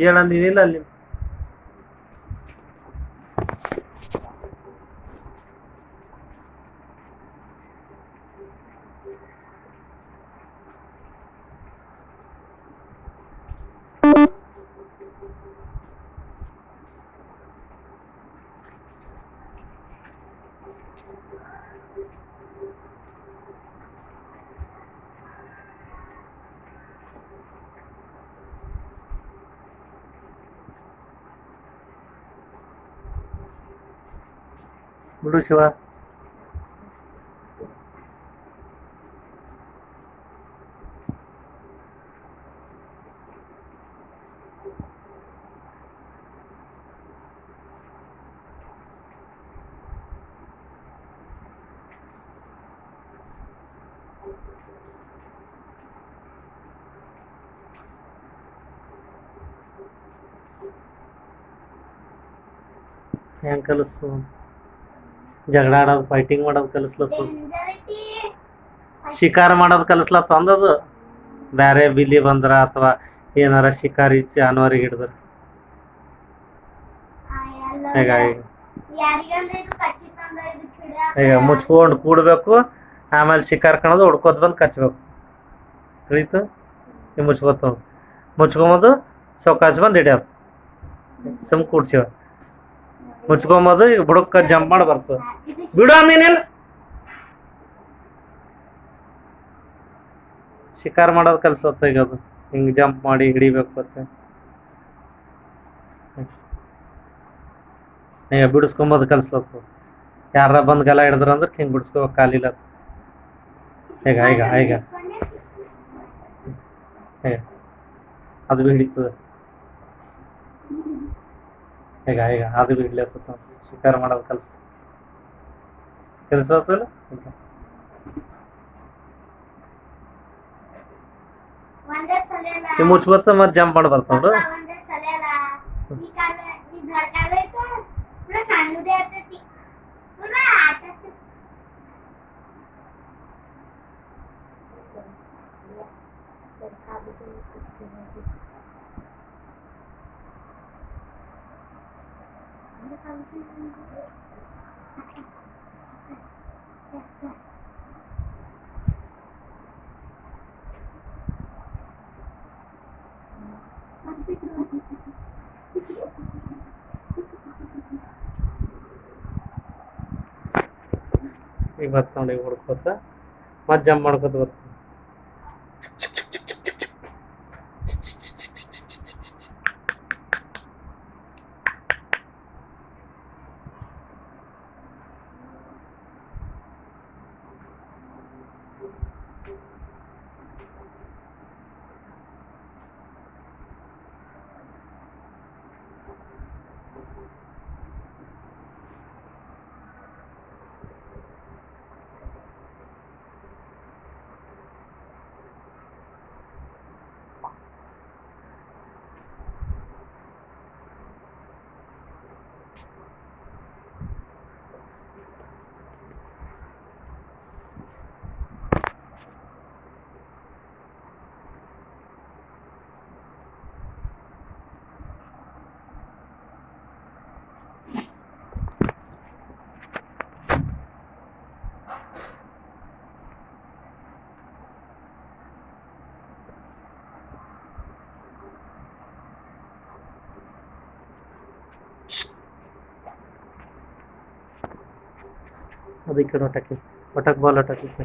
ಹೇಳಂದಿನಿಲ್ಲ ಅಲ್ಲಿ ಬಿಡು ಶಿವ. ಹೆಂಗ್ ಕಲಿಸ್ತು ಜಗಳ ಆಡೋದು ಫೈಟಿಂಗ್ ಮಾಡೋದು ಕಲಿಸ್ಲತ್ತು, ಶಿಕಾರ ಮಾಡೋದು ಕಲಿಸ್ಲತ್ತ ಅಂದದು. ಬೇರೆ ಬಿಲ್ಲಿ ಬಂದ್ರ ಅಥವಾ ಏನಾರ ಶಿಕಾರಿ ಜಾನುವಾರಿಗೆ ಹಿಡಿದ್ರ ಈಗ ಈಗ ಮುಚ್ಕೊಂಡು ಕೂಡ್ಬೇಕು, ಆಮೇಲೆ ಶಿಕಾರ ಕಾಣೋದು ಹುಡ್ಕೋತ ಬಂದು ಕಚ್ಬೇಕು. ತಿಳಿತು? ಈಗ ಮುಚ್ಕೋತ ಮುಚ್ಕೊಂಬೋದು ಸೌಕಾಶ ಬಂದು ಹಿಡಿಯೋದು. ಸುಮ್ ಕೂಡ್ಸಿವ ಮುಚ್ಕೊಂಬೋದು. ಈಗ ಬುಡಕ್ಕ ಜಂಪ್ ಮಾಡಿ ಬರ್ತದೆ. ಬಿಡು ಅಂದಿನಿಲ್ಲ. ಶಿಕಾರ ಮಾಡೋದು ಕಲ್ಸತ್ತ ಈಗ ಅದು. ಹಿಂಗೆ ಜಂಪ್ ಮಾಡಿ ಹಿಡಿಬೇಕು ಮತ್ತೆ. ಈಗ ಬಿಡಿಸ್ಕೊಂಬೋದು ಕಲ್ಸತ್ತ. ಯಾರ ಬಂದು ಗಲ ಹಿಡಿದ್ರ ಅಂದ್ರೆ ಹಿಂಗೆ ಬಿಡಿಸ್ಕೋಬೇಕು ಕಾಲಿಲ್ಲ. ಈಗ ಈಗ ಈಗ ಈಗ ಅದು ಭೀ ಹಿಡಿತದೆ. ಈಗ ಈಗ ಅದು ಭೀ ಹಿಡ್ಲತ್ತ. ಶಿಕಾರ ಮಾಡೋದು ಕಲ್ಸತ್ತಲ್ಲ. ಮುಚ್ಕೋತ ಮತ್ತೆ ಜಂಪ್ ಮಾಡಿ ಬರ್ತಾವ. ಈಗ ಬರ್ತ ನೋಡಿ, ಹುಡ್ಕೋತ ಮತ್ತೆ ಜಂಪ್ ಮಾಡ್ಕೋತ ಬರ್ತ. ಅದು ಈ ಕಡೆ ಒಟ್ಟಕ್ಕೆ ಬಾಲ್ ಒಟ್ಟಕ್ಕೆ